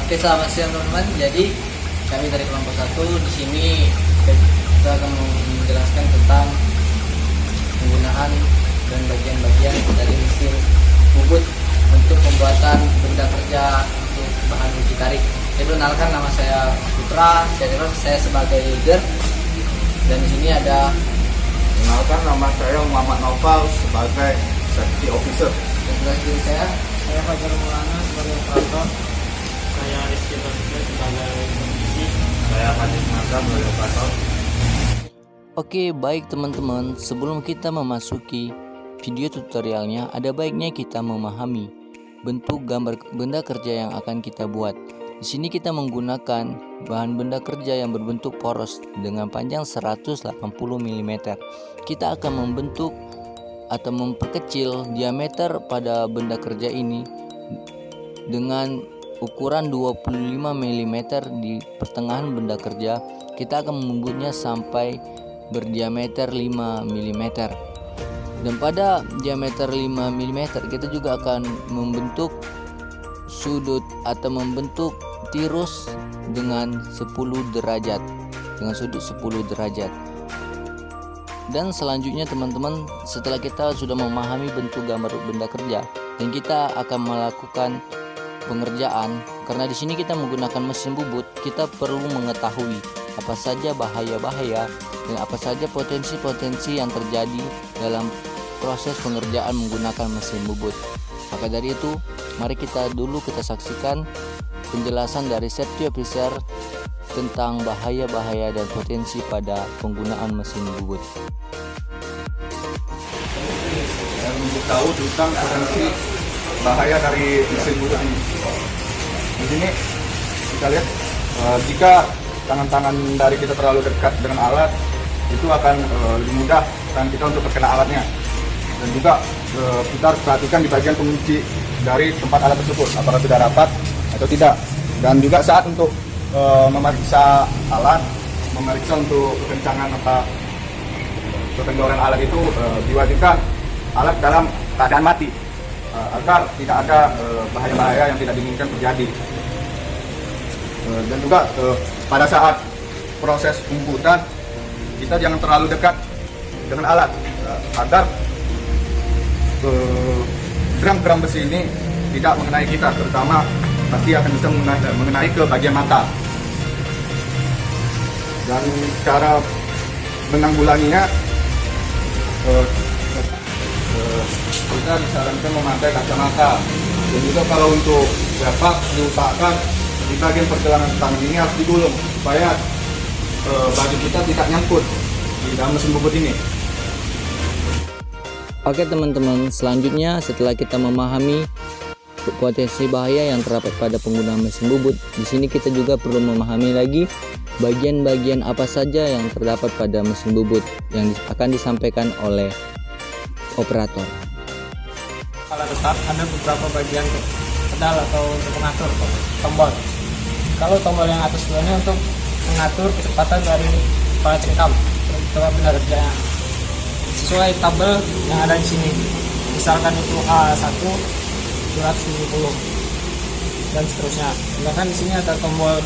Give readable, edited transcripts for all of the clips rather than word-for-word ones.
Oke, selamat siang teman-teman. Jadi kami dari kelompok 1 di sini kita akan menjelaskan tentang penggunaan dan bagian-bagian dari mesin bubut untuk pembuatan benda kerja untuk bahan uji tarik. Jadi perkenalkan, nama saya Putra, saya sebagai leader, dan di sini ada Kenalkan, nama saya Muhammad Naufal sebagai safety officer. dan sebelah kiri saya Fajar Maulana sebagai operator, saya Rizky Basir sebagai teknisi, Saya Fajar Nazar sebagai operator. Oke, baik teman-teman, sebelum kita memasuki video tutorialnya, ada baiknya kita memahami bentuk gambar benda kerja yang akan kita buat. Di sini kita menggunakan bahan benda kerja yang berbentuk poros dengan panjang 180 mm. Kita akan membentuk atau memperkecil diameter pada benda kerja ini dengan ukuran 25 mm di pertengahan benda kerja. Kita akan membuatnya sampai berdiameter 5 mm. Dan pada diameter 5 mm kita juga akan membentuk sudut atau membentuk tirus dengan 10 derajat, dengan sudut 10 derajat. Dan selanjutnya teman-teman, setelah kita sudah memahami bentuk gambar benda kerja dan kita akan melakukan pengerjaan, karena di sini kita menggunakan mesin bubut, kita perlu mengetahui apa saja bahaya-bahaya dan apa saja potensi-potensi yang terjadi dalam proses pengerjaan menggunakan mesin bubut. Maka dari itu, mari kita saksikan penjelasan dari safety officer tentang bahaya-bahaya dan potensi pada penggunaan mesin bubut. Saya ingin tahu tentang potensi bahaya dari mesin bubut ini. Di sini kita lihat jika tangan-tangan dari kita terlalu dekat dengan alat, itu akan lebih mudah tangan kita untuk terkena alatnya. Dan juga kita harus perhatikan di bagian pengunci dari tempat alat tersebut, apakah sudah rapat atau tidak. Dan juga saat untuk memeriksa alat, memeriksa untuk kekencangan atau kekendoran alat itu, diwajibkan alat dalam keadaan mati agar tidak ada bahaya-bahaya yang tidak diinginkan terjadi. Dan juga pada saat proses pembuatan, kita jangan terlalu dekat dengan alat agar gram-gram besi ini tidak mengenai kita, terutama pasti akan bisa mengenai ke bagian mata. Dan cara menanggulanginya, kita disarankan memakai kacamata. Dan juga kalau untuk dapat diusahakan di bagian pergelangan tangan ini harus digulung supaya baju kita tidak nyangkut di dalam mesin bubut ini. Oke teman-teman, selanjutnya setelah kita memahami potensi bahaya yang terdapat pada penggunaan mesin bubut, di sini kita juga perlu memahami lagi bagian-bagian apa saja yang terdapat pada mesin bubut yang akan disampaikan oleh operator. alat tetap ada beberapa bagian pedal atau untuk mengatur tombol. Kalau tombol yang atas ini untuk mengatur kecepatan dari kepala cengkam untuk benda kerja sesuai tabel yang ada di sini. Misalkan itu A1 270 dan seterusnya. Sedangkan di sini ada tombol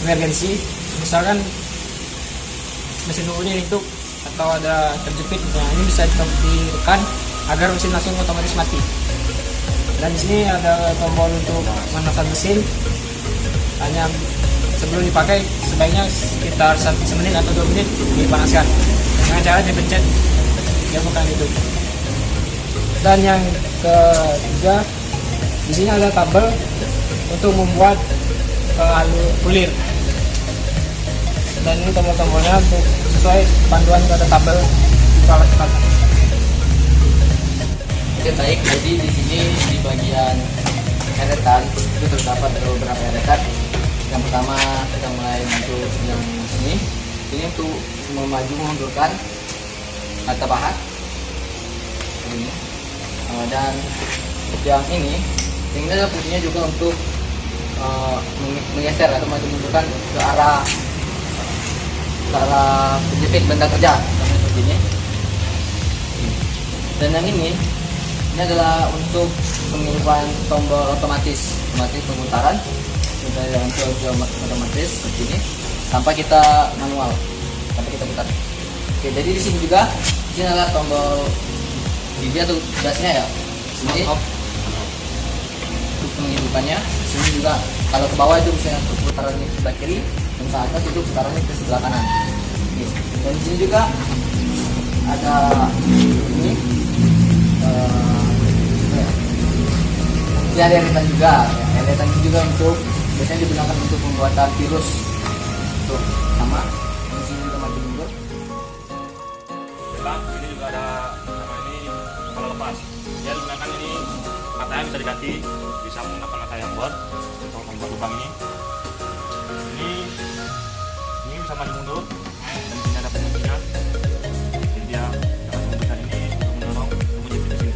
emergensi, misalkan mesin bubutnya hidup atau ada terjepit, nah ini bisa ditekan agar mesin langsung otomatis mati. Dan di sini ada tombol untuk memanaskan mesin, hanya sebelum dipakai sebaiknya sekitar 1 menit atau 2 menit dipanaskan dengan cara dipencet dia bukan hidup. Dan yang ketiga, di sini ada tabel untuk membuat kulir. Dan ini tombol-tombolnya untuk sesuai panduan pada tabel di alat kita. Oke, baik. Jadi di sini di bagian eretan itu terdapat beberapa eretan. Yang pertama kita mulai untuk yang sini. Ini untuk memaju mundurkan mata pahat. Ini. Dan yang ini ada fungsinya juga untuk menggeser atau maju mundurkan ke arah penjepit benda kerja seperti ini. Dan yang ini adalah untuk pengiriman tombol otomatis pemutaran supaya untuk otomatis seperti ini tanpa kita manual, tanpa kita putar. Oke, jadi di sini juga, di sini adalah tombol gigi atau gasnya ya. Sini untuk menghidupkannya. Sini juga kalau ke bawah itu bisa untuk putaran ke sebelah kiri, dan ke atas itu putarannya ke sebelah kanan. Oke. Dan di sini juga ada ini ya, deretan juga, ya, deretan juga untuk biasanya digunakan untuk pembuatan virus. Tuh, sama. Di sini juga maju mundur. Belakang ini juga ada nama ini kepala lepas. Dia digunakan ini matanya bisa diganti, bisa menggunakan mata yang buat untuk membuat lubang ini. Ini bisa maju mundur dan sini ada penguncinya. Jadi dia dapat menggunakan ini untuk mendorong kemudian ke sini.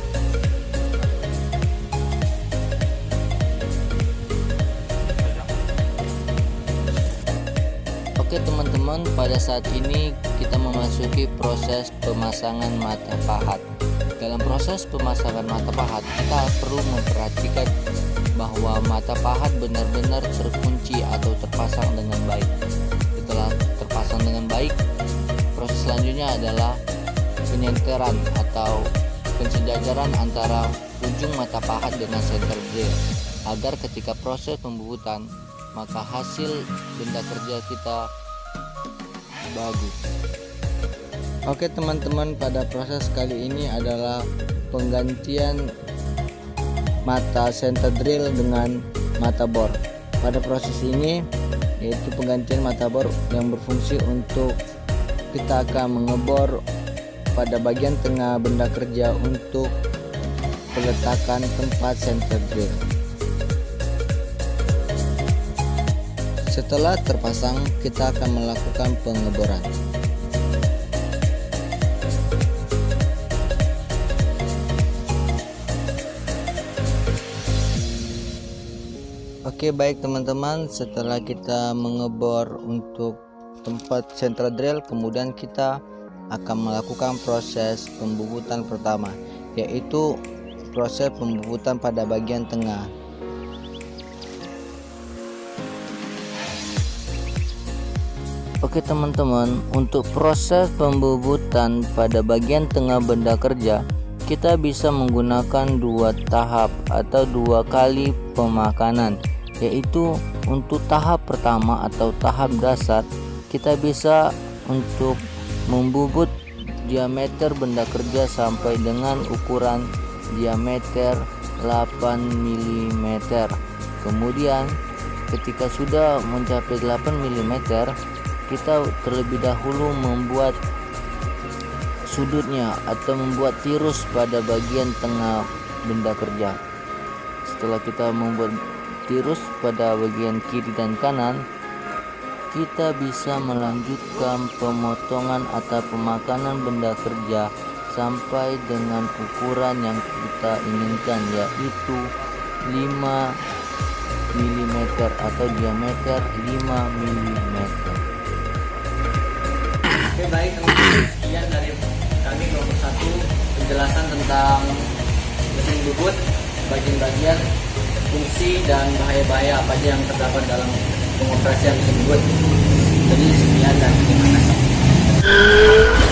Oke teman-teman, pada saat ini kita memasuki proses pemasangan mata pahat. Dalam proses pemasangan mata pahat, kita perlu memperhatikan bahwa mata pahat benar-benar terkunci atau terpasang dengan baik. Setelah terpasang dengan baik, proses selanjutnya adalah penyenteran atau pensejajaran antara ujung mata pahat dengan center drill, agar ketika proses pembubutan maka hasil benda kerja kita bagus. Oke teman-teman, pada proses kali ini adalah penggantian mata center drill dengan mata bor. Pada proses ini yaitu penggantian mata bor yang berfungsi untuk kita akan mengebor pada bagian tengah benda kerja untuk peletakan tempat center drill. Setelah terpasang, kita akan melakukan pengeboran. Oke, baik teman-teman, setelah kita mengebor untuk tempat central drill, kemudian kita akan melakukan proses pembubutan pertama, yaitu proses pembubutan pada bagian tengah. Oke teman-teman, untuk proses pembubutan pada bagian tengah benda kerja, kita bisa menggunakan 2 tahap atau 2 kali pemakanan, yaitu untuk tahap pertama atau tahap dasar, kita bisa untuk membubut diameter benda kerja sampai dengan ukuran diameter 8 mm. Kemudian ketika sudah mencapai 8 mm, kita terlebih dahulu membuat sudutnya atau membuat tirus pada bagian tengah benda kerja. Setelah kita membuat tirus pada bagian kiri dan kanan, kita bisa melanjutkan pemotongan atau pemakanan benda kerja sampai dengan ukuran yang kita inginkan, yaitu 5 mm atau diameter 5 mm. Oke, baik teman-teman, sekian dari kami kelompok 1 penjelasan tentang mesin bubut, bagian-bagian, fungsi dan bahaya-bahaya apa aja yang terdapat dalam pengoperasian mesin bubut. Jadi sekian dan terima kasih.